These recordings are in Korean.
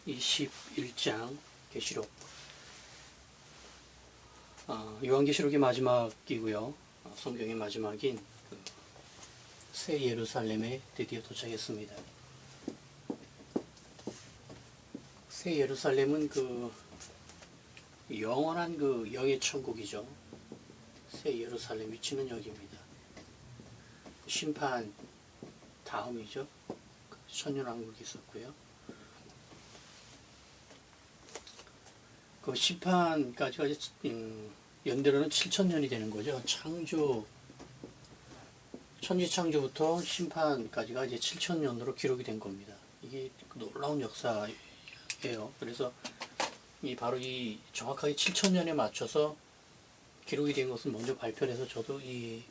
21장 계시록. 요한계시록의 마지막이고요. 성경의 마지막인 새 예루살렘에 드디어 도착했습니다. 새 예루살렘은 영원한 영의 천국이죠. 새 예루살렘 위치는 여기입니다. 심판 다음이죠. 천년왕국이 있었고요. 그 심판까지가 연대로는 7,000년이 되는 거죠. 천지창조부터 심판까지가 이제 7,000년으로 기록이 된 겁니다. 이게 놀라운 역사예요. 그래서 바로 이 정확하게 7,000년에 맞춰서 기록이 된 것은 먼저 발표를 해서 저도 이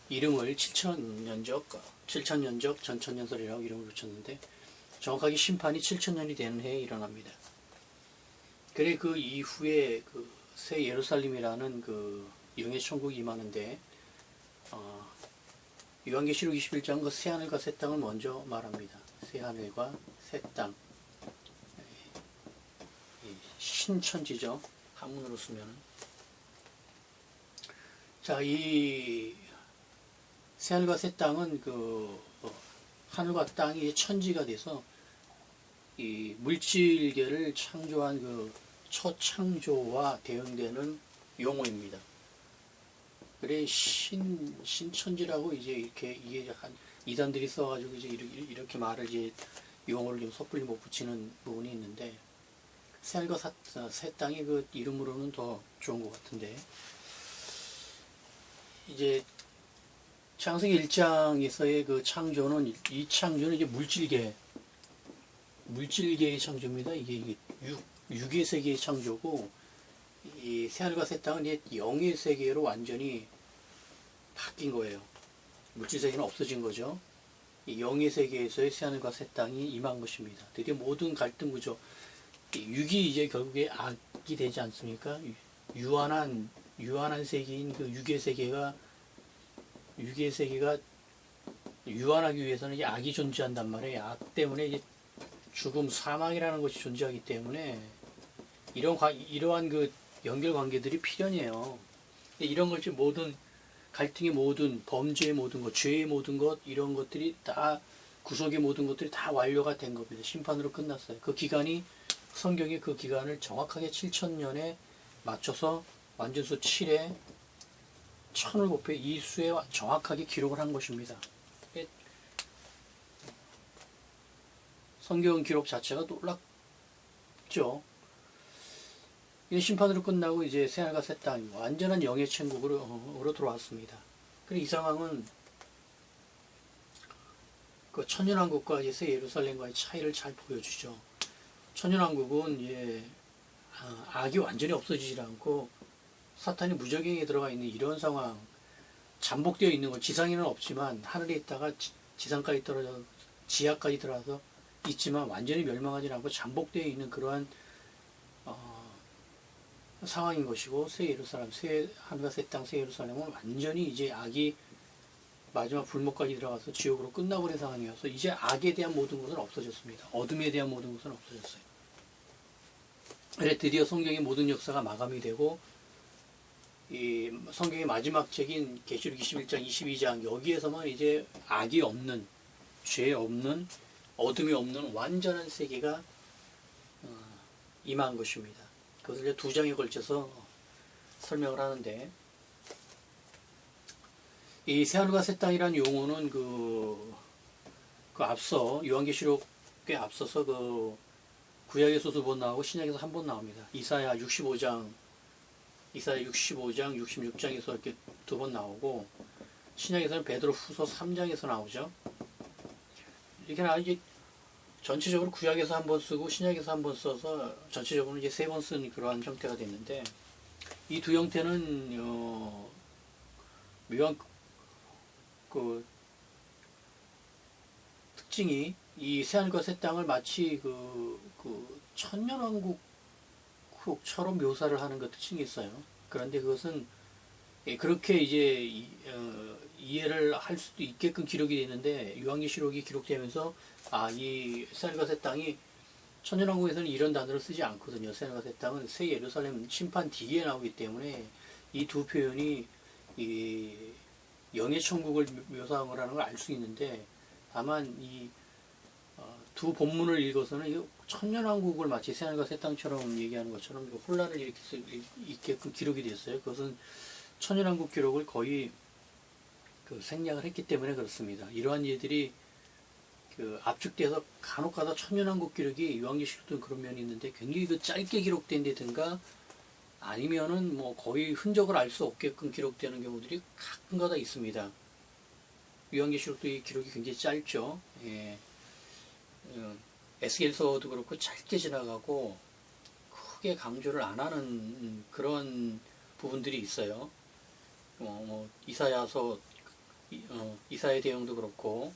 이름을 7,000년적 전천년설이라고 이름을 붙였는데, 정확하게 심판이 7,000년이 되는 해에 일어납니다. 그래 그 이후에 새 예루살렘이라는 영의 천국이 임하는데, 요한계시록 21장 새 하늘과 새 땅을 먼저 말합니다. 새 하늘과 새 땅, 신천지죠. 한문으로 쓰면. 자, 이 새 하늘과 새 땅은 하늘과 땅이 천지가 돼서 이 물질계를 창조한 첫 창조와 대응되는 용어입니다. 그래 신천지라고 이제 이게 이단들이 써가지고 이제 이렇게 말을 이제 용어를 좀 섣불리 못 붙이는 부분이 있는데, 새 하늘과 새 땅이 이름으로는 더 좋은 것 같은데, 이제 창세기 1장에서의 창조는, 이 창조는 이제 물질계의 창조입니다. 이게 육의 세계의 창조고, 이 새하늘과 새 땅은 이제 영의 세계로 완전히 바뀐 거예요. 물질 세계는 없어진 거죠. 이 영의 세계에서의 새하늘과 새 땅이 임한 것입니다. 드디어 모든 갈등 구조, 육이 이제 결국에 악이 되지 않습니까? 유한한 세계인 육의 세계가 유한하기 위해서는 이제 악이 존재한단 말이에요. 악 때문에 이제 죽음, 사망이라는 것이 존재하기 때문에 이러한 연결 관계들이 필연이에요. 이런 것이 모든 갈등의 모든, 범죄의 모든 것, 죄의 모든 것, 이런 것들이 다, 구속의 모든 것들이 다 완료가 된 겁니다. 심판으로 끝났어요. 성경이 그 기간을 정확하게 7,000년에 맞춰서 완전수 7에 천을 곱해 이 수에 정확하게 기록을 한 것입니다. 성경 기록 자체가 놀랍죠. 이 심판으로 끝나고 이제 새하늘과 새 땅, 완전한 영의 천국으로 들어왔습니다. 그리고 이 상황은 천년왕국과 새 예루살렘과의 차이를 잘 보여주죠. 천년왕국은 악이 완전히 없어지지 않고 사탄이 무적행에 들어가 있는 이런 상황, 잠복되어 있는 건 지상에는 없지만 하늘에 있다가 지상까지 떨어져 지하까지 들어와서 있지만 완전히 멸망하지 않고 잠복되어 있는 그러한 상황인 것이고, 새 예루살렘, 새 하늘과 새 땅, 새 예루살렘은 완전히 이제 악이 마지막 불못까지 들어가서 지옥으로 끝나버린 상황이어서 이제 악에 대한 모든 것은 없어졌습니다. 어둠에 대한 모든 것은 없어졌어요. 그래 드디어 성경의 모든 역사가 마감이 되고, 이 성경의 마지막 책인 계시록 21장, 22장, 여기에서만 이제 악이 없는, 죄 없는, 어둠이 없는 완전한 세계가 임한 것입니다. 그것을 이제 2장에 걸쳐서 설명을 하는데, 이 새하늘과 새 땅이라는 용어는 앞서 요한계시록에 앞서서 구약에서 2번 나오고 신약에서 1번 나옵니다. 이사야 65장, 66장에서 이렇게 2번 나오고, 신약에서는 베드로후서 3장에서 나오죠. 이렇게 이제 전체적으로 구약에서 1번 쓰고 신약에서 1번 써서 전체적으로 이제 3번 쓰는 그러한 형태가 됐는데, 이 두 형태는 묘한 특징이, 이 새하늘과 새 땅을 마치 천년왕국처럼 묘사를 하는 그 특징이 있어요. 그런데 그것은 예, 그렇게 이제 이해를 할 수도 있게끔 기록이 되는데 요한계시록이 기록되면서 이 세늘과 새 땅이 천연왕국에서는 이런 단어를 쓰지 않거든요. 세늘과 새 땅은 새 예루살렘 심판 뒤에 나오기 때문에 이 두 표현이 이 영의 천국을 묘사한 거라는 걸 알 수 있는데 다만 이 두 본문을 읽어서는 이 천년왕국을 마치 새하늘과 새 땅처럼 얘기하는 것처럼 혼란을 일으킬 수 있게끔 기록이 됐어요. 그것은 천년왕국 기록을 거의 생략을 했기 때문에 그렇습니다. 이러한 예들이 압축돼서 간혹가다 천년왕국 기록이 요한계시록도 그런 면이 있는데 굉장히 짧게 기록된 데든가 아니면은 뭐 거의 흔적을 알 수 없게끔 기록되는 경우들이 가끔가다 있습니다. 요한계시록도 이 기록이 굉장히 짧죠. 예. 에스겔서도 그렇고 짧게 지나가고 크게 강조를 안 하는 그런 부분들이 있어요. 이사야서, 이사야 대형도 그렇고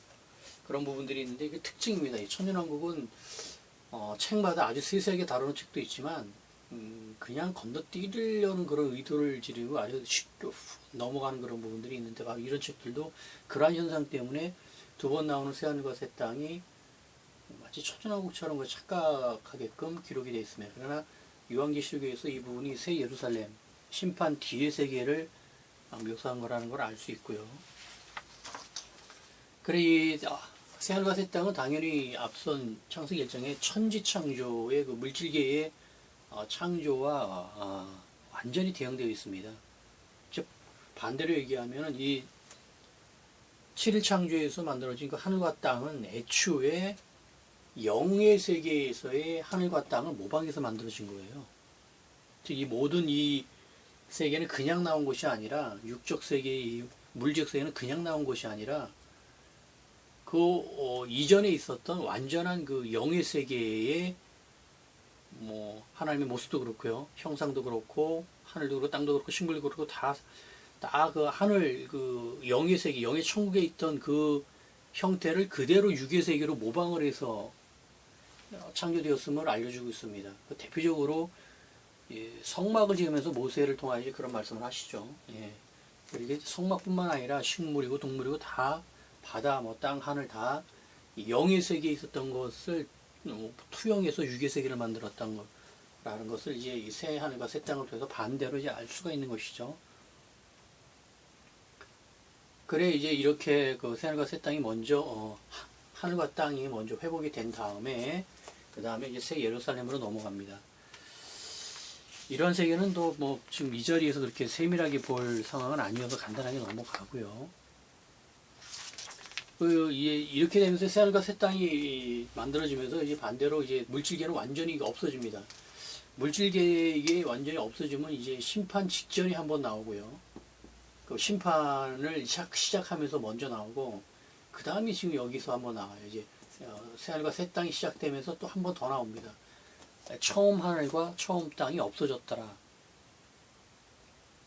그런 부분들이 있는데 이게 특징입니다. 이 천년왕국은 책마다 아주 세세하게 다루는 책도 있지만 그냥 건너뛰려는 그런 의도를 지르고 아주 쉽게 넘어가는 그런 부분들이 있는데 바로 이런 책들도 그러한 현상 때문에 두 번 나오는 새하늘과 새 땅이 마치 천년왕국처럼 착각하게끔 기록이 되어 있습니다. 그러나 요한계시록에서 이 부분이 새 예루살렘 심판 뒤의 세계를 묘사한 거라는 걸 알 수 있고요. 그래 이 새하늘과 새 땅은 당연히 앞선 창세기 1장의 천지창조의 그 물질계의 창조와 완전히 대응되어 있습니다. 즉 반대로 얘기하면 이 7일 창조에서 만들어진 그 하늘과 땅은 애초에 영의 세계에서의 하늘과 땅을 모방해서 만들어진 거예요. 즉 이 모든 이 세계는 그냥 나온 것이 아니라 육적 세계의 물적 세계는 그냥 나온 것이 아니라 이전에 있었던 완전한 그 영의 세계의 하나님의 모습도 그렇고요, 형상도 그렇고 하늘도 그렇고 땅도 그렇고 식물도 그렇고 다 그 하늘 그 영의 세계, 영의 천국에 있던 그 형태를 그대로 육의 세계로 모방을 해서 창조되었음을 알려주고 있습니다. 대표적으로 성막을 지으면서 모세를 통하여 그런 말씀을 하시죠. 이게 성막뿐만 아니라 식물이고 동물이고 다 바다, 땅, 하늘 다 영의 세계에 있었던 것을 투영해서 육의 세계를 만들었다는 거라는 것을 이제 이 새 하늘과 새 땅을 통해서 반대로 이제 알 수가 있는 것이죠. 그래 이제 이렇게 그 새 하늘과 새 땅이 먼저 하늘과 땅이 먼저 회복이 된 다음에 그 다음에 이제 새 예루살렘으로 넘어갑니다. 이런 세계는 또 지금 이 자리에서 그렇게 세밀하게 볼 상황은 아니어서 간단하게 넘어가고요. 이렇게 되면서 새 하늘과 새 땅이 만들어지면서 이제 반대로 이제 물질계는 완전히 없어집니다. 물질계가 완전히 없어지면 이제 심판 직전이 한번 나오고요. 그 심판을 시작하면서 먼저 나오고 그 다음에 지금 여기서 한번 나와요. 이제 새 하늘과 새 땅이 시작되면서 또 한 번 더 나옵니다. 처음 하늘과 처음 땅이 없어졌더라.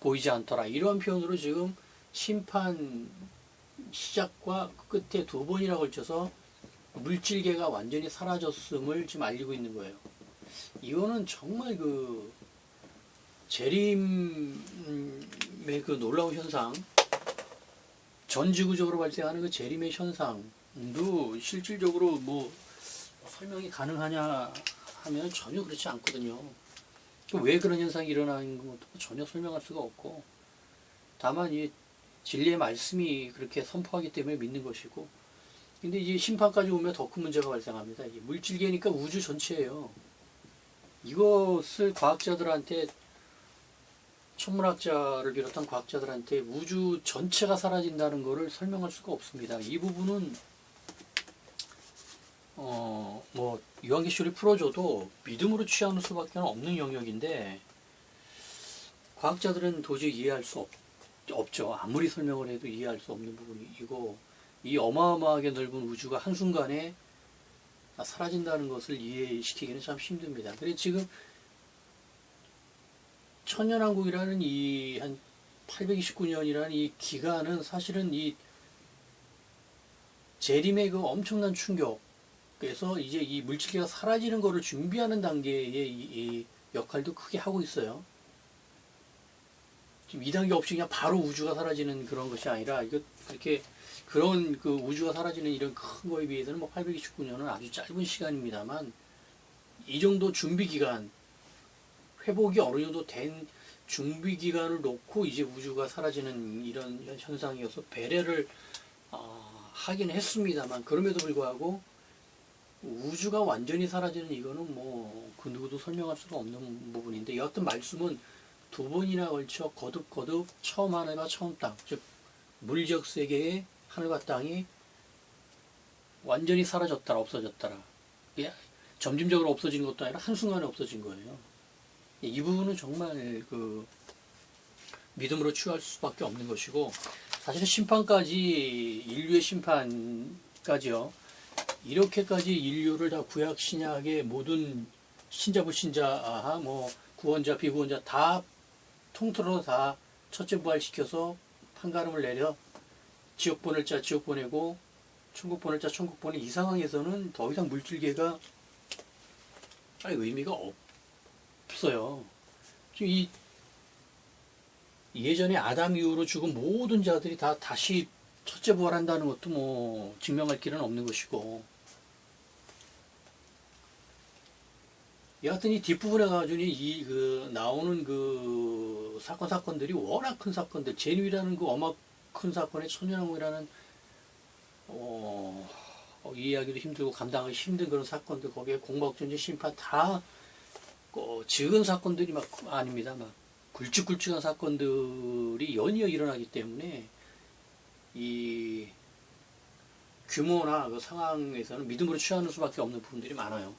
보이지 않더라. 이런 표현으로 지금 심판 시작과 끝에 두 번이나 걸쳐서 물질계가 완전히 사라졌음을 지금 알리고 있는 거예요. 이거는 정말 재림의 그 놀라운 현상, 전지구적으로 발생하는 그 재림의 현상도 실질적으로 설명이 가능하냐 하면 전혀 그렇지 않거든요. 왜 그런 현상이 일어나는 것도 전혀 설명할 수가 없고, 다만 이 진리의 말씀이 그렇게 선포하기 때문에 믿는 것이고, 근데 이제 심판까지 오면 더 큰 문제가 발생합니다. 물질계니까 우주 전체예요. 이것을 과학자들한테, 천문학자를 비롯한 과학자들한테 우주 전체가 사라진다는 것을 설명할 수가 없습니다. 이 부분은 요한계시록이 풀어줘도 믿음으로 취하는 수밖에 없는 영역인데 과학자들은 도저히 이해할 수 없죠. 아무리 설명을 해도 이해할 수 없는 부분이고, 이 어마어마하게 넓은 우주가 한순간에 사라진다는 것을 이해시키기는 참 힘듭니다. 그래서 지금 천년왕국이라는 이 한 829년이라는 이 기간은 사실은 이 재림의 그 엄청난 충격에서 이제 이 물질계가 사라지는 것을 준비하는 단계의 이 역할도 크게 하고 있어요. 지금 2단계 없이 그냥 바로 우주가 사라지는 그런 것이 아니라 이거 그렇게 그런 그 우주가 사라지는 이런 큰 거에 비해서는 뭐 829년은 아주 짧은 시간입니다만 이 정도 준비 기간 회복이 어느 정도 된 준비 기간을 놓고 이제 우주가 사라지는 이런 현상이어서 배려를 하긴 했습니다만 그럼에도 불구하고 우주가 완전히 사라지는 이거는 뭐 그 누구도 설명할 수가 없는 부분인데 여하튼 말씀은 두 번이나 걸쳐 거듭 처음 하늘과 처음 땅, 즉 물리적 세계의 하늘과 땅이 완전히 사라졌더라 없어졌더라. 이게 점진적으로 없어진 것도 아니라 한순간에 없어진 거예요. 이 부분은 정말 그 믿음으로 취할 수밖에 없는 것이고 사실은 심판까지 인류의 심판까지요. 이렇게까지 인류를 다 구약 신약의 모든 신자 불신자 뭐 구원자 비구원자 다 통틀어서 다 첫째 부활시켜서 판가름을 내려 지옥 보낼 자 지옥 보내고 천국 보낼 자 천국 보내 이 상황에서는 더 이상 물질계가 의미가 없어요. 지금 이 예전에 아담 이후로 죽은 모든 자들이 다 다시 첫째 부활한다는 것도 뭐 증명할 길은 없는 것이고 여하튼 이 뒷부분에 가지고 나오는 그 사건들이 워낙 큰 사건들 제니라는 그 어마 큰 사건에 천연왕후라는 이해하기도 힘들고 감당하기 힘든 그런 사건들 거기에 공박전쟁 심판 다 지은 사건들이 막 아닙니다. 막 굵직굵직한 사건들이 연이어 일어나기 때문에 이 규모나 그 상황에서는 믿음으로 취하는 수밖에 없는 부분들이 많아요.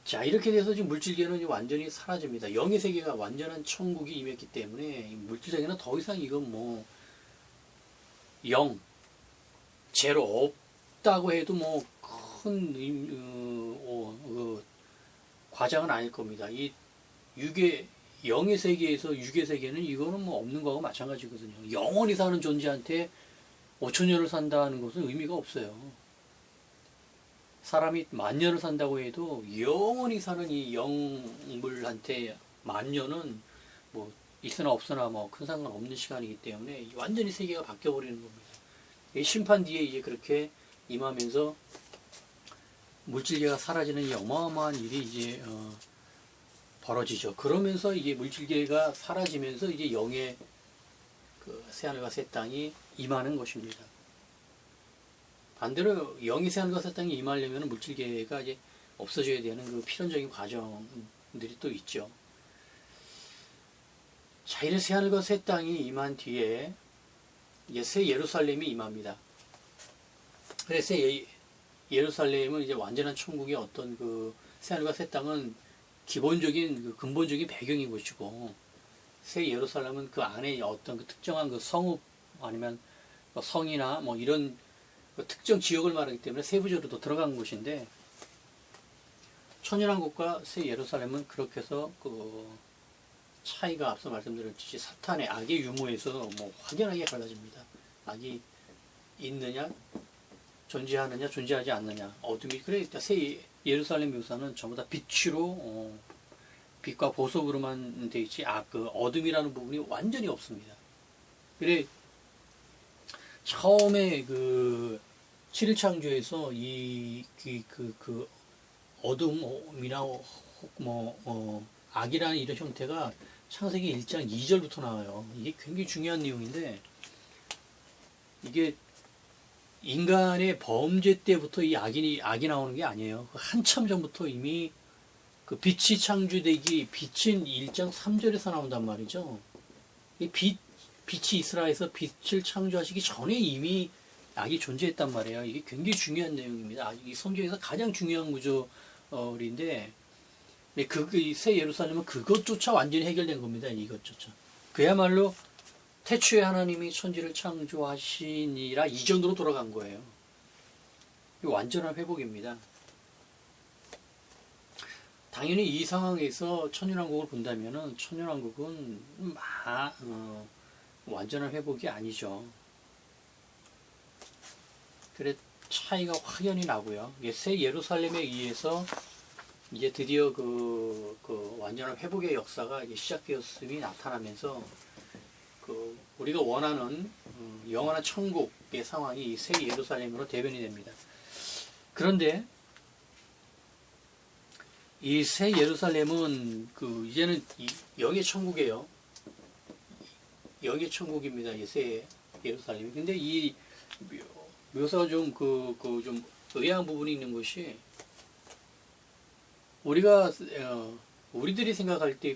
자, 이렇게 돼서 지금 물질계는 완전히 사라집니다. 영의 세계가 완전한 천국이 임했기 때문에 물질 세계는 더 이상 이건 뭐 영, 제로 없다고 해도 뭐 큰 과장은 아닐 겁니다. 이 영의 세계에서 육의 세계는 이거는 뭐 없는 거하고 마찬가지거든요. 영원히 사는 존재한테 5천년을 산다는 것은 의미가 없어요. 사람이 10,000년을 산다고 해도 영원히 사는 이 영물한테 10,000년은 뭐 있으나 없으나 뭐 큰 상관없는 시간이기 때문에 완전히 세계가 바뀌어버리는 겁니다. 심판 뒤에 이제 그렇게 임하면서 물질계가 사라지는 이 어마어마한 일이 이제 벌어지죠. 그러면서 이게 물질계가 사라지면서 이제 영의 그 새하늘과 새 땅이 임하는 것입니다. 반대로 영이 새하늘과 새 땅에 임하려면 물질계가 이제 없어져야 되는 그 필연적인 과정들이 또 있죠. 자, 이래 새하늘과 새 땅이 임한 뒤에 이제 새 예루살렘이 임합니다. 그래서 예루살렘은 이제 완전한 천국의 어떤 그 새하늘과 새 땅은 기본적인 그 근본적인 배경인 것이고 새 예루살렘은 그 안에 어떤 그 특정한 그 성읍 아니면 성이나 뭐 이런 그 특정 지역을 말하기 때문에 세부적으로 더 들어간 곳인데 천연왕국과 새 예루살렘은 그렇게 해서 그 차이가 앞서 말씀드렸듯이 사탄의 악의 유무에서 뭐 확연하게 갈라집니다. 악이 있느냐 존재하느냐 존재하지 않느냐 어둠이 그래 새 예루살렘 묘사는 전부 다 빛으로 빛과 보석으로만 돼 있지 그 어둠이라는 부분이 완전히 없습니다. 그래 처음에 그 7일 창조에서 그 어둠이나 악이라는 이런 형태가 창세기 1장 2절부터 나와요. 이게 굉장히 중요한 내용인데 이게 인간의 범죄 때부터 이 악이 나오는 게 아니에요. 한참 전부터 이미 그 빛이 창조되기 빛은 1장 3절에서 나온단 말이죠. 이 빛이 있으라해서 빛을 창조하시기 전에 이미 악이 존재했단 말이에요. 이게 굉장히 중요한 내용입니다. 이 성경에서 가장 중요한 구절인데 새 예루살렘은 그것조차 완전히 해결된 겁니다. 이것조차. 그야말로 태초에 하나님이 천지를 창조하시니라 이전으로 돌아간 거예요. 완전한 회복입니다. 당연히 이 상황에서 천연왕국을 본다면은 천연왕국은 완전한 회복이 아니죠. 그래 차이가 확연히 나고요. 새 예루살렘에 의해서 이제 드디어 그 완전한 회복의 역사가 이제 시작되었음이 나타나면서 우리가 원하는 영원한 천국의 상황이 이 새 예루살렘으로 대변이 됩니다. 그런데 이 새 예루살렘은 이제는 영의 천국이에요. 영의 천국입니다. 이 새 예루살렘이. 근데 이 묘사가 좀 좀 의아한 부분이 있는 것이, 우리들이 생각할 때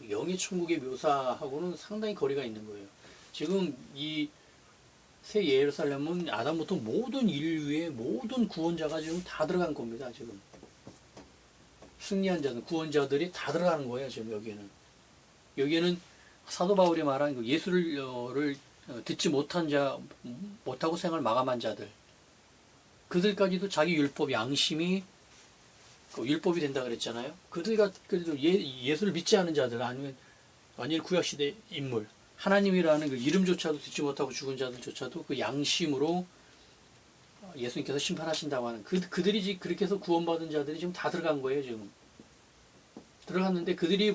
영의 천국의 묘사하고는 상당히 거리가 있는 거예요. 지금 이 새 예루살렘은 아담부터 모든 인류의 모든 구원자가 지금 다 들어간 겁니다. 지금 승리한 자들, 구원자들이 다 들어가는 거예요. 지금 여기에는 사도 바울이 말한 예수를 듣지 못하고 생을 마감한 자들, 그들까지도 자기 율법 양심이 율법이 된다 그랬잖아요. 그들과 그래도 예수를 믿지 않은 자들, 아니면 완전히 구약시대 인물, 하나님이라는 이름조차도 듣지 못하고 죽은 자들조차도 그 양심으로 예수님께서 심판하신다고 하는 그들이 그렇게 해서 구원받은 자들이 지금 다 들어간 거예요. 지금 들어갔는데 그들이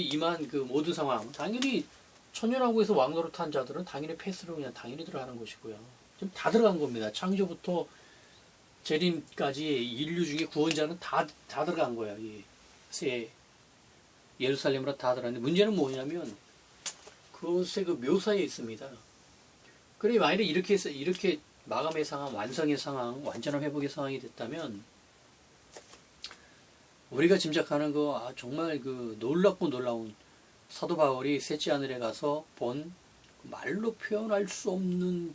임한 모든 상황, 당연히 천년왕국에서 왕노릇한 자들은 당연히 패스로 그냥 당연히 들어가는 것이고요. 지금 다 들어간 겁니다. 창조부터 재림까지 인류 중에 구원자는 다 들어간 거예요. 이 새 예루살렘으로 다 들어갔는데, 문제는 뭐냐면 그것의 묘사에 있습니다. 그래, 만약에 이렇게 마감의 상황, 완성의 상황, 완전한 회복의 상황이 됐다면, 우리가 짐작하는 정말 놀랍고 놀라운 사도 바울이 셋째 하늘에 가서 본 말로 표현할 수 없는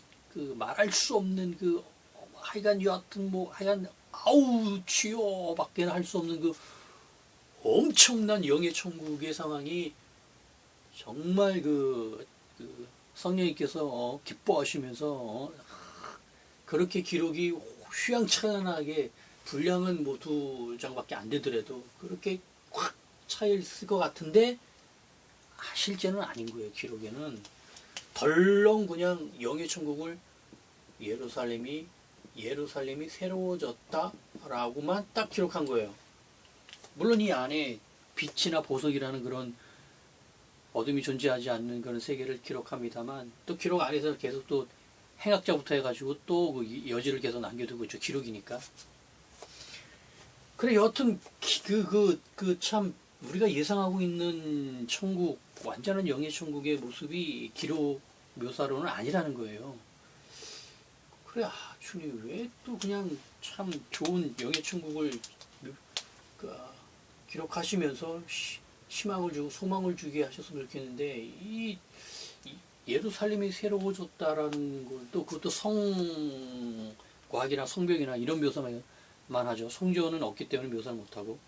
말할 수 없는 하여간 여하튼 하여간 아우 주여 밖에는 할 수 없는 엄청난 영의 천국의 상황이 정말 성령님께서 기뻐하시면서 그렇게 기록이 휘황찬란하게, 분량은 2장밖에 안 되더라도 그렇게 확 차있을 것 같은데 실제는 아닌 거예요. 기록에는 덜렁 그냥 영의 천국을 예루살렘이 새로워졌다라고만 딱 기록한 거예요. 물론 이 안에 빛이나 보석이라는 그런 어둠이 존재하지 않는 그런 세계를 기록합니다만, 또 기록 안에서 계속 또 행학자부터 해가지고 또 여지를 계속 남겨두고 있죠. 기록이니까. 그래, 여튼 참 우리가 예상하고 있는 천국, 완전한 영의 천국의 모습이 기록 묘사로는 아니라는 거예요. 그래, 주님 왜 또 그냥 참 좋은 영의 천국을 기록하시면서 희망을 주고 소망을 주게 하셨으면 좋겠는데, 이 예루살렘이 새로워졌다라는 걸 또 그것도 성곽이나 성벽이나 이런 묘사만 하죠. 성전은 없기 때문에 묘사를 못하고.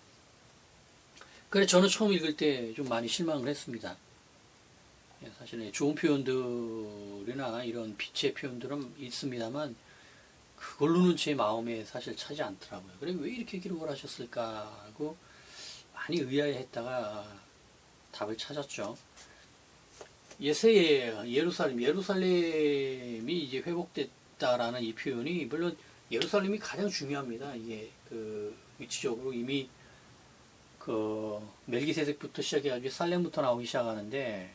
그래, 저는 처음 읽을 때 좀 많이 실망을 했습니다. 사실 좋은 표현들이나 이런 빛의 표현들은 있습니다만 그걸로는 제 마음에 사실 차지 않더라고요. 그래, 왜 이렇게 기록을 하셨을까 하고 많이 의아해했다가 답을 찾았죠. 예루살렘이 이제 회복됐다라는 이 표현이, 물론 예루살렘이 가장 중요합니다. 이게 위치적으로 이미 멜기세덱부터 시작해가지고 살렘부터 나오기 시작하는데,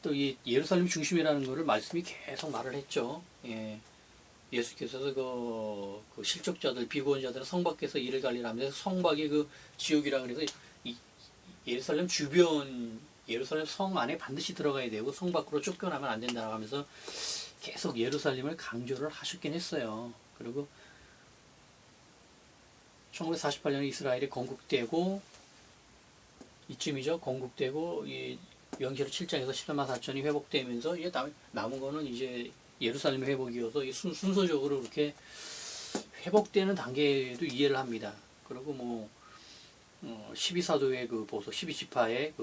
또 이 예루살렘 중심이라는 것을 말씀이 계속 말을 했죠. 예수께서 그 실족자들, 비구원자들은 성 밖에서 일을 갈리라면서 성밖이 지옥이라 그래서 예루살렘 주변, 예루살렘 성 안에 반드시 들어가야 되고 성 밖으로 쫓겨나면 안 된다고 하면서 계속 예루살렘을 강조를 하셨긴 했어요. 그리고 1948년에 이스라엘이 건국되고, 이쯤이죠. 건국되고 이 영시록 7장에서 13만 4천이 회복되면서 이제 남은 거는 이제 예루살렘 회복이어서 순서적으로 이렇게 회복되는 단계도 이해를 합니다. 그리고 12사도의 보석, 12지파의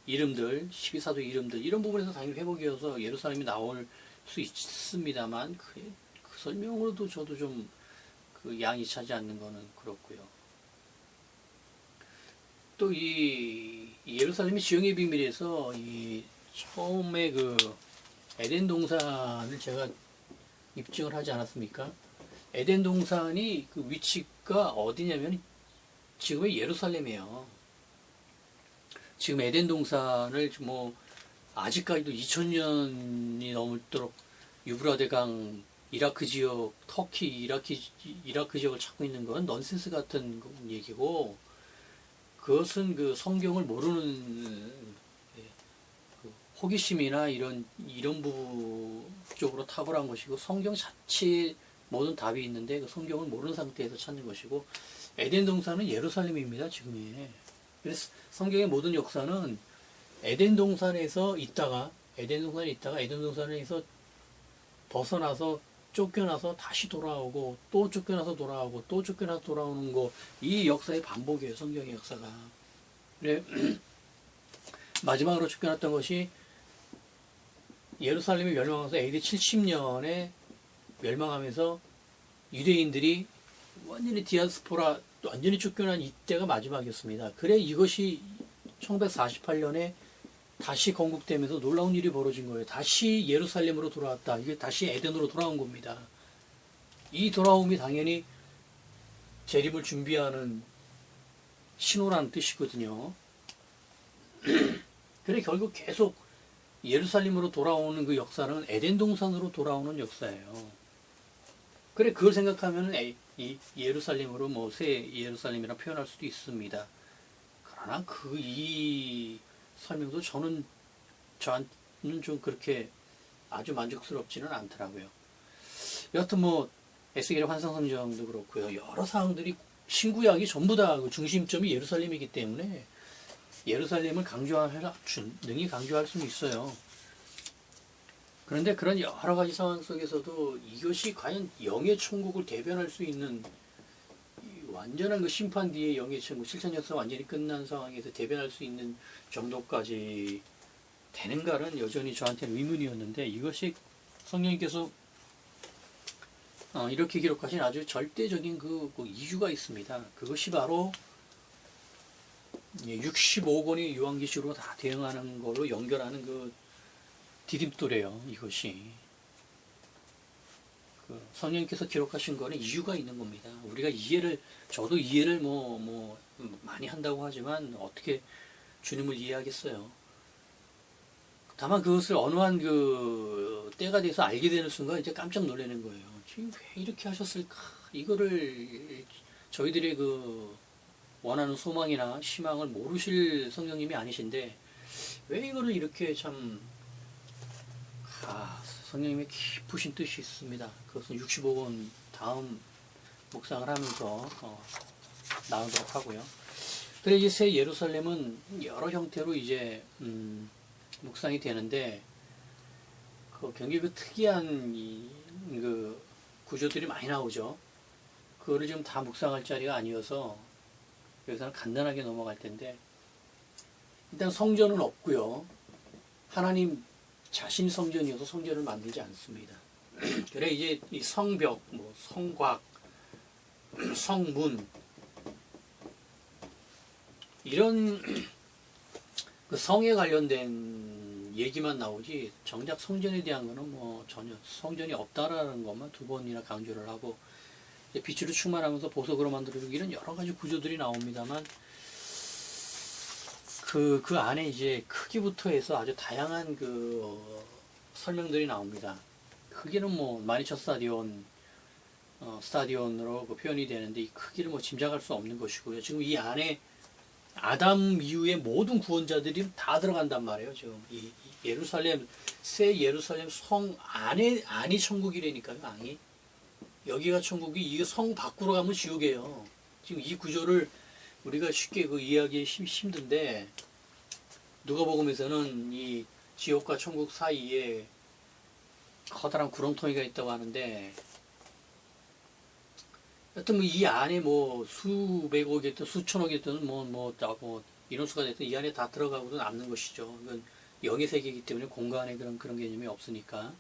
이름들, 12사도의 이름들, 이런 부분에서 당연히 회복이어서 예루살렘이 나올 수 있습니다만, 그 설명으로도 저도 좀 양이 차지 않는 거는 그렇고요. 또 이 예루살렘이 지형의 비밀에서 처음에 에덴 동산을 제가 입증을 하지 않았습니까? 에덴 동산이 그 위치가 어디냐면 지금의 예루살렘이에요. 지금 에덴 동산을 뭐 아직까지도 2000년이 넘도록 유브라데강 이라크 지역, 터키 이라크 지역을 찾고 있는 건 넌센스 같은 얘기고, 그것은 그 성경을 모르는 그 호기심이나 이런 부분 쪽으로 탁월한 것이고, 성경 자체에 모든 답이 있는데 그 성경을 모르는 상태에서 찾는 것이고, 에덴 동산은 예루살렘입니다, 지금이. 그래서 성경의 모든 역사는 에덴 동산에서 있다가 에덴 동산에서 벗어나서 쫓겨나서 다시 돌아오고, 또 쫓겨나서 돌아오고, 또 쫓겨나서 돌아오는 거, 이 역사의 반복이에요, 성경의 역사가. 그래, 마지막으로 쫓겨났던 것이 예루살렘이 멸망해서 AD 70년에 멸망하면서 유대인들이 완전히 디아스포라, 완전히 쫓겨난 이때가 마지막이었습니다. 그래, 이것이 1948년에 다시 건국되면서 놀라운 일이 벌어진 거예요. 다시 예루살렘으로 돌아왔다. 이게 다시 에덴으로 돌아온 겁니다. 이 돌아옴이 당연히 재림을 준비하는 신호라는 뜻이거든요. 그래, 결국 계속 예루살렘으로 돌아오는 그 역사는 에덴 동산으로 돌아오는 역사예요. 그래, 그걸 생각하면 이 예루살렘으로 뭐 새 예루살렘이라 표현할 수도 있습니다. 그러나 이 설명도 저한테는 좀 그렇게 아주 만족스럽지는 않더라고요. 여하튼 뭐 에스겔의 환상성경도 그렇고요. 여러 사항들이 신구약이 전부 다 그 중심점이 예루살렘이기 때문에 예루살렘을 능히 강조할 수는 있어요. 그런데 그런 여러 가지 상황 속에서도 이것이 과연 영의 천국을 대변할 수 있는 완전한 그 심판 뒤에 영의 천국, 실천 역사 완전히 끝난 상황에서 대변할 수 있는 정도까지 되는가는 여전히 저한테는 의문이었는데, 이것이 성령님께서 이렇게 기록하신 아주 절대적인 그 이유가 있습니다. 그것이 바로 65권의 요한계시록으로 다 대응하는 걸로 연결하는 그 디딤돌이에요. 이것이 성령님께서 기록하신 거는 이유가 있는 겁니다. 우리가 저도 이해를 많이 한다고 하지만 어떻게 주님을 이해하겠어요. 다만 그것을 어느 한 그 때가 돼서 알게 되는 순간 이제 깜짝 놀라는 거예요. 지금 왜 이렇게 하셨을까? 이거를 저희들의 그 원하는 소망이나 희망을 모르실 성령님이 아니신데 왜 이거를 이렇게 참 성령님의 깊으신 뜻이 있습니다. 그것은 65권 다음 묵상을 하면서 나누도록 하고요. 그래, 이제 새 예루살렘은 여러 형태로 이제 묵상이 되는데 굉장히 그 특이한 그 구조들이 많이 나오죠. 그거를 지금 다 묵상할 자리가 아니어서 여기서는 간단하게 넘어갈 텐데, 일단 성전은 없고요. 하나님 자신 성전이어서 성전을 만들지 않습니다. 그래, 이제 이 성벽, 성곽, 성문, 이런 그 성에 관련된 얘기만 나오지 정작 성전에 대한 거는 전혀 성전이 없다라는 것만 두 번이나 강조를 하고, 빛으로 충만하면서 보석으로 만들어주고 이런 여러 가지 구조들이 나옵니다만, 그 안에 이제 크기부터 해서 아주 다양한 그 설명들이 나옵니다. 크기는 12,000 스타디온으로 그 표현이 되는데, 이 크기를 짐작할 수 없는 것이고요. 지금 이 안에 아담 이후의 모든 구원자들이 다 들어간단 말이에요. 지금 이 예루살렘, 새 예루살렘 성 안이 천국이라니까요. 안이. 여기가 천국이, 이 성 밖으로 가면 지옥이에요. 지금 이 구조를 우리가 쉽게 이해하기 힘든데, 누가복음에서는 이 지옥과 천국 사이에 커다란 구렁텅이가 있다고 하는데, 여튼 이 안에 수백억이 됐든 수천억이 됐든 인원수가 됐든 이 안에 다 들어가고도 남는 것이죠. 이건 영의 세계이기 때문에 공간에 그런 개념이 없으니까.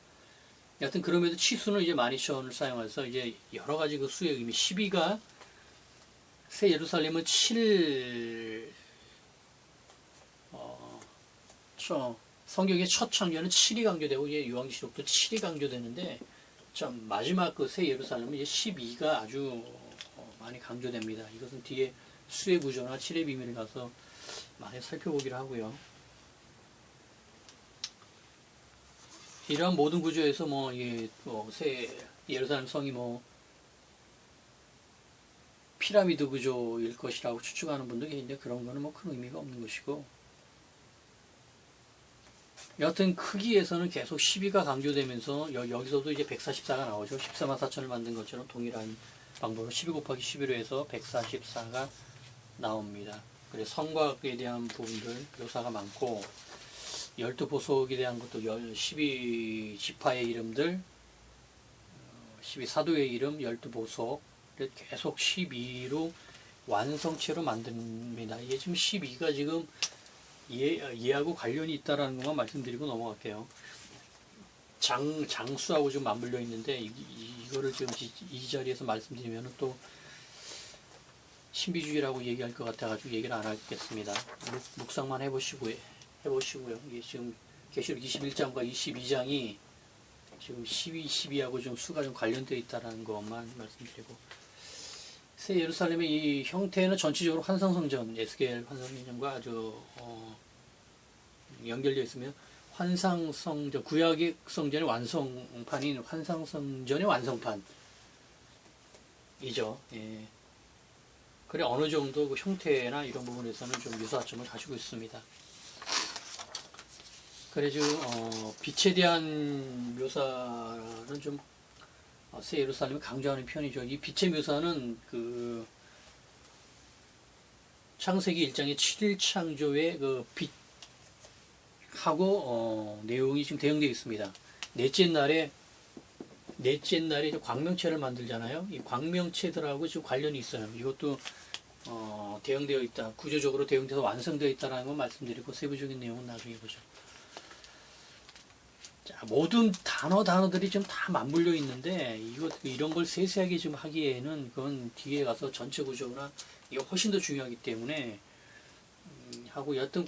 여튼 그럼에도 치수는 이제 12,000을 사용해서 이제 여러 가지 그 수의 의미, 12가 새 예루살렘은 성경의 첫 창조는 7이 강조되고, 이제 요한계시록도 7이 강조되는데, 참 마지막 그 새 예루살렘은 이제 12가 아주 많이 강조됩니다. 이것은 뒤에 수의 구조나 칠의 비밀을 가서 많이 살펴보기로 하고요. 이러한 모든 구조에서 새 예루살렘 성이 피라미드 구조일 것이라고 추측하는 분도 계신데 그런 거는 큰 의미가 없는 것이고, 여하튼 크기에서는 계속 12가 강조되면서 여기서도 이제 144가 나오죠. 14만 4천을 만든 것처럼 동일한 방법으로 12 곱하기 11로 해서 144가 나옵니다. 그래서 성곽에 대한 부분들 묘사가 많고, 12보석에 대한 것도 12지파의 이름들, 12사도의 이름, 12보석을 계속 12로 완성체로 만듭니다. 이게 지금 12가 지금 얘하고 관련이 있다라는 것만 말씀드리고 넘어갈게요. 장수하고 좀 맞물려 있는데 이거를 지금 이 자리에서 말씀드리면 또 신비주의라고 얘기할 것 같아가지고 얘기를 안 하겠습니다. 묵상만 해보시고요. 이게 지금 계시록 21장과 22장이 지금 12하고 좀 수가 좀 관련되어 있다는 것만 말씀드리고, 새 예루살렘의 이 형태는 전체적으로 환상성전, 에스겔 환상성전과 아주 연결되어 있으며, 환상성전, 구약의 성전의 완성판인 환상성전의 완성판이죠. 예. 그래 어느 정도 그 형태나 이런 부분에서는 좀 유사점을 가지고 있습니다. 그래 지금 빛에 대한 묘사는 좀 새 예루살렘을 강조하는 편이죠. 이 빛의 묘사는 그 창세기 1장의 7일 창조의 그 빛하고 내용이 지금 대응되어 있습니다. 넷째 날에 이제 광명체를 만들잖아요. 이 광명체들하고 지금 관련이 있어요. 이것도 대응되어 있다. 구조적으로 대응돼서 완성되어 있다는 걸 말씀드리고, 세부적인 내용은 나중에 보죠. 자, 모든 단어들이 지금 다 맞물려 있는데, 이런 걸 세세하게 지금 하기에는 그건 뒤에 가서 전체 구조나 이게 훨씬 더 중요하기 때문에, 하고 여튼,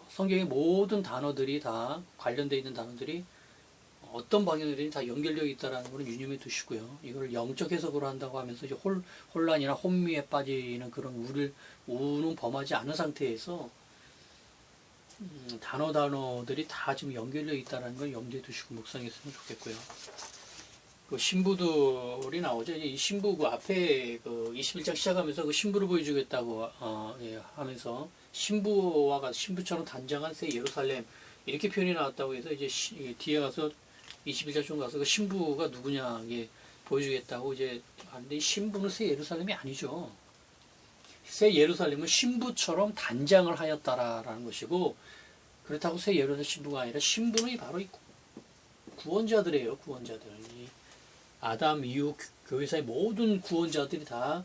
성경의 모든 단어들이 다 관련되어 있는 단어들이 어떤 방향이든 다 연결되어 있다는 것을 유념해 두시고요. 이걸 영적 해석으로 한다고 하면서 이제 혼란이나 혼미에 빠지는 그런 우는 범하지 않은 상태에서 단어들이 다 지금 연결되어 있다는 걸 염두에 두시고 묵상했으면 좋겠고요. 그 신부들이 나오죠. 이 신부 그 앞에 그 21장 시작하면서 그 신부를 보여주겠다고 하면서 신부와 신부처럼 단장한 새 예루살렘 이렇게 표현이 나왔다고 해서 이제 뒤에 가서 21장 중 가서 그 신부가 누구냐 이게 보여주겠다고 이제 하는데, 이 신부는 새 예루살렘이 아니죠. 새 예루살렘은 신부처럼 단장을 하였다라는 것이고, 그렇다고 새 예루살렘 신부가 아니라 신부는 바로 이 구원자들이에요. 구원자들. 이 아담 이후 교회사의 모든 구원자들이 다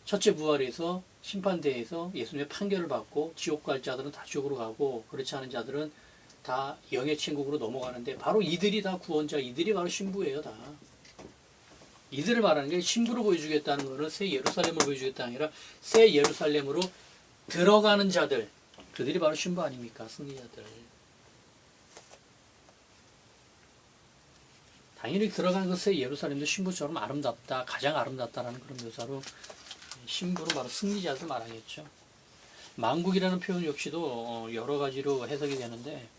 첫째 부활에서 심판대에서 예수님의 판결을 받고 지옥 갈 자들은 다 지옥으로 가고, 그렇지 않은 자들은 다 영의 천국으로 넘어가는데, 바로 이들이 다 구원자, 이들이 바로 신부예요. 다 이들을 말하는 게, 신부를 보여주겠다는 것은 새 예루살렘을 보여주겠다는 게 아니라 새 예루살렘으로 들어가는 자들, 그들이 바로 신부 아닙니까? 승리자들. 당연히 들어가는 그 새 예루살렘도 신부처럼 아름답다, 가장 아름답다라는 그런 묘사로 신부는 바로 승리자들 말하겠죠. 만국이라는 표현 역시도 여러 가지로 해석이 되는데,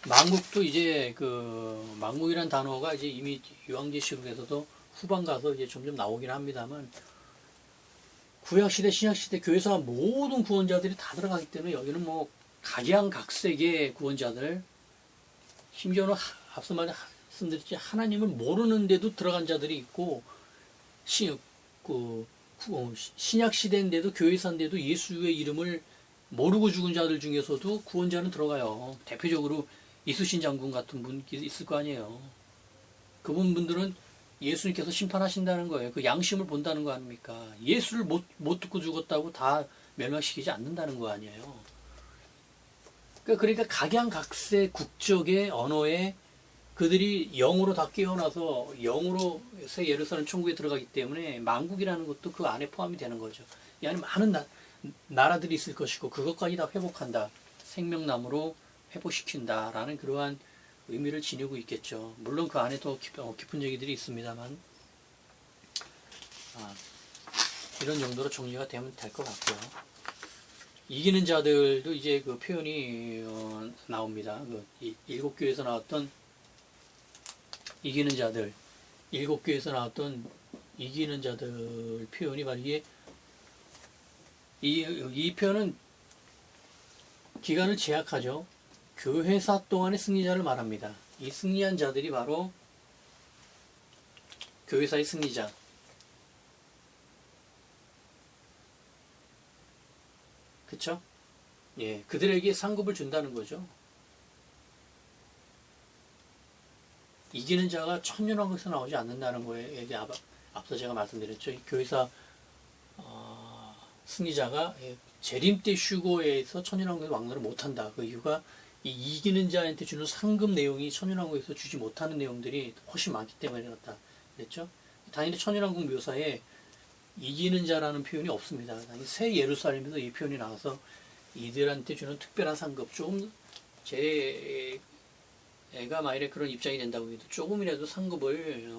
만국도 이제 그 만국이라는 단어가 이제 이미 요한계시록에서도 후반 가서 이제 점점 나오긴 합니다만, 구약시대, 신약시대 교회사 모든 구원자들이 다 들어가기 때문에 여기는 각양각색의 구원자들, 심지어는 앞서 말씀드렸지 하나님을 모르는데도 들어간 자들이 있고, 신약시대인데도 교회사인데도 예수의 이름을 모르고 죽은 자들 중에서도 구원자는 들어가요. 대표적으로 이수신 장군 같은 분 있을 거 아니에요. 그분들은 예수님께서 심판하신다는 거예요. 그 양심을 본다는 거 아닙니까? 예수를 못 듣고 죽었다고 다 멸망시키지 않는다는 거 아니에요. 그러니까 각양각색 국적의 언어에 그들이 영으로 다 깨어나서 영으로 새 예루살렘 천국에 들어가기 때문에 만국이라는 것도 그 안에 포함이 되는 거죠. 이 안에 많은 나라들이 있을 것이고, 그것까지 다 회복한다. 생명나무로 회복시킨다라는 그러한 의미를 지니고 있겠죠. 물론 그 안에 더 깊은 얘기들이 있습니다만, 이런 정도로 정리가 되면 될 것 같고요. 이기는 자들도 이제 그 표현이 나옵니다. 일곱 교에서 나왔던 이기는 자들, 일곱 교에서 나왔던 이기는 자들 표현이 바로 이게 이 표현은 기간을 제약하죠. 교회사 동안의 승리자를 말합니다. 이 승리한 자들이 바로 교회사의 승리자. 그쵸? 예, 그들에게 상급을 준다는 거죠. 이기는 자가 천년왕국에서 나오지 않는다는 거에 앞서 제가 말씀드렸죠. 이 교회사 승리자가 재림 때 휴거에서 천년왕국의 왕노를 못한다. 그 이유가 이 이기는 자한테 주는 상급 내용이 천년왕국에서 주지 못하는 내용들이 훨씬 많기 때문에 그렇다. 그랬죠? 당연히 천년왕국 묘사에 이기는 자라는 표현이 없습니다. 새 예루살렘에서 이 표현이 나와서 이들한테 주는 특별한 상급, 좀 제 애가 만일에 그런 입장이 된다고 해도 조금이라도 상급을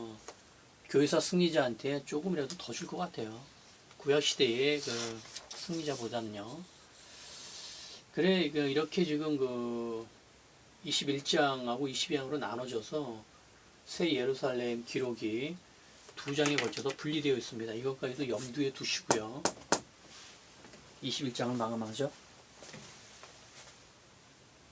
교회사 승리자한테 조금이라도 더 줄 것 같아요. 구약시대의 그 승리자보다는요. 그래, 이렇게 지금 그 21장하고 22장으로 나눠져서 새 예루살렘 기록이 두 장에 걸쳐서 분리되어 있습니다. 이것까지도 염두에 두시고요. 21장을 마감하죠.